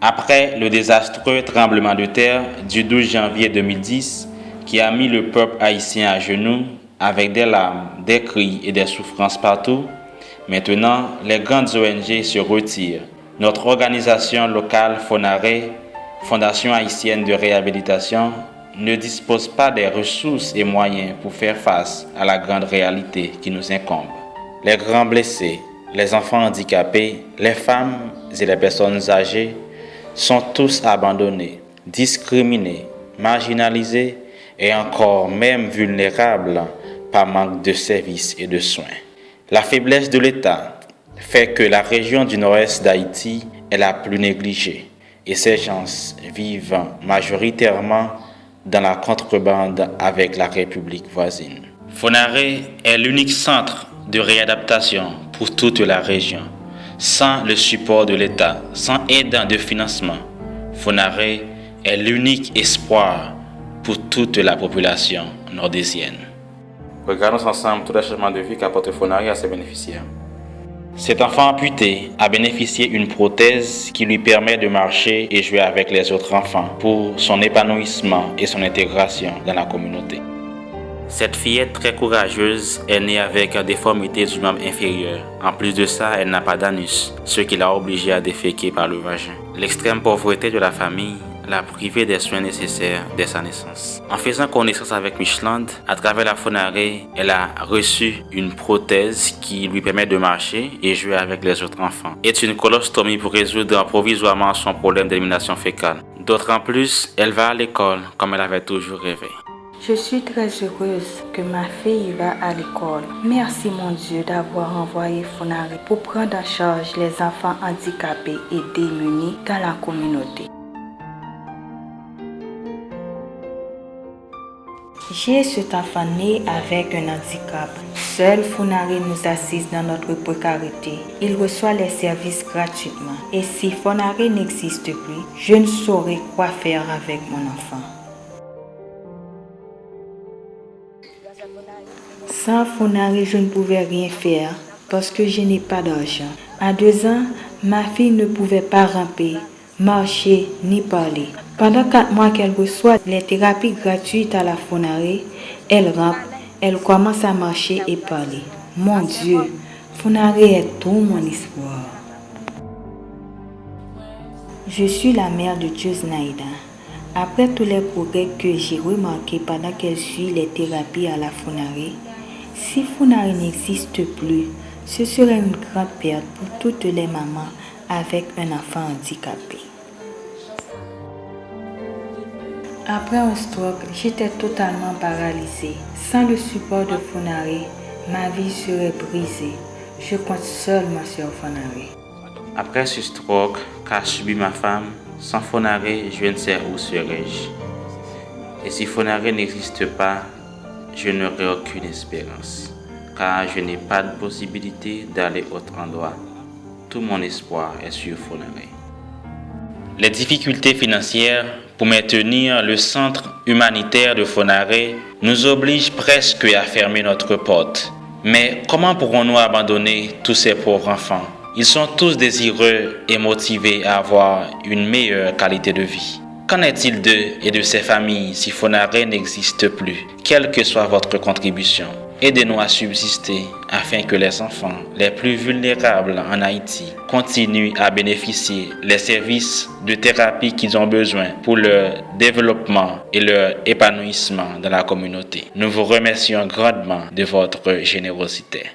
Après le désastreux tremblement de terre du 12 janvier 2010 qui a mis le peuple haïtien à genoux avec des larmes, des cris et des souffrances partout, maintenant les grandes ONG se retirent. Notre organisation locale FONARE, Fondation haïtienne de réhabilitation, ne dispose pas des ressources et moyens pour faire face à la grande réalité qui nous incombe. Les grands blessés, les enfants handicapés, les femmes et les personnes âgées sont tous abandonnés, discriminés, marginalisés et encore même vulnérables par manque de services et de soins. La faiblesse de l'État fait que la région du nord-est d'Haïti est la plus négligée et ces gens vivent majoritairement dans la contrebande avec la République voisine. FONARE est l'unique centre de réadaptation pour toute la région. Sans le support de l'État, sans aide de financement, FONARE est l'unique espoir pour toute la population nordésienne. Regardons ensemble tous les changements de vie qu'apporte FONARE à ses bénéficiaires. Cet enfant amputé a bénéficié d'une prothèse qui lui permet de marcher et jouer avec les autres enfants pour son épanouissement et son intégration dans la communauté. Cette fillette très courageuse est née avec une déformité du membre inférieur. En plus de ça, elle n'a pas d'anus, ce qui l'a obligée à déféquer par le vagin. L'extrême pauvreté de la famille l'a privée des soins nécessaires dès sa naissance. En faisant connaissance avec Micheland, à travers la FONARE, elle a reçu une prothèse qui lui permet de marcher et jouer avec les autres enfants. Et une colostomie pour résoudre provisoirement son problème d'élimination fécale. D'autres en plus, elle va à l'école comme elle avait toujours rêvé. Je suis très heureuse que ma fille va à l'école. Merci mon Dieu d'avoir envoyé FONARE pour prendre en charge les enfants handicapés et démunis dans la communauté. J'ai cet enfant né avec un handicap. Seul FONARE nous assiste dans notre précarité. Il reçoit les services gratuitement. Et si FONARE n'existe plus, je ne saurais quoi faire avec mon enfant. Sans FONARE, je ne pouvais rien faire parce que je n'ai pas d'argent. À 2 ans, ma fille ne pouvait pas ramper, marcher ni parler. Pendant 4 mois qu'elle reçoit les thérapies gratuites à la FONARE, elle rampe, elle commence à marcher et parler. Mon Dieu, FONARE est tout mon espoir. Je suis la mère de Josnaïda. Après tous les progrès que j'ai remarqués pendant qu'elle suit les thérapies à la FONARE, si FONARE n'existe plus, ce serait une grande perte pour toutes les mamans avec un enfant handicapé. Après un stroke, j'étais totalement paralysée. Sans le support de FONARE, ma vie serait brisée. Je compte seulement sur FONARE. Après ce stroke qu'a subi ma femme, sans FONARE, je ne sais où serais-je. Et si FONARE n'existe pas, je n'aurai aucune espérance, car je n'ai pas de possibilité d'aller autre endroit. Tout mon espoir est sur FONARE. Les difficultés financières pour maintenir le centre humanitaire de FONARE nous obligent presque à fermer notre porte. Mais comment pourrons-nous abandonner tous ces pauvres enfants? Ils sont tous désireux et motivés à avoir une meilleure qualité de vie. Qu'en est-il d'eux et de ces familles si FONARE n'existe plus? Quelle que soit votre contribution, aidez-nous à subsister afin que les enfants les plus vulnérables en Haïti continuent à bénéficier des services de thérapie qu'ils ont besoin pour leur développement et leur épanouissement dans la communauté. Nous vous remercions grandement de votre générosité.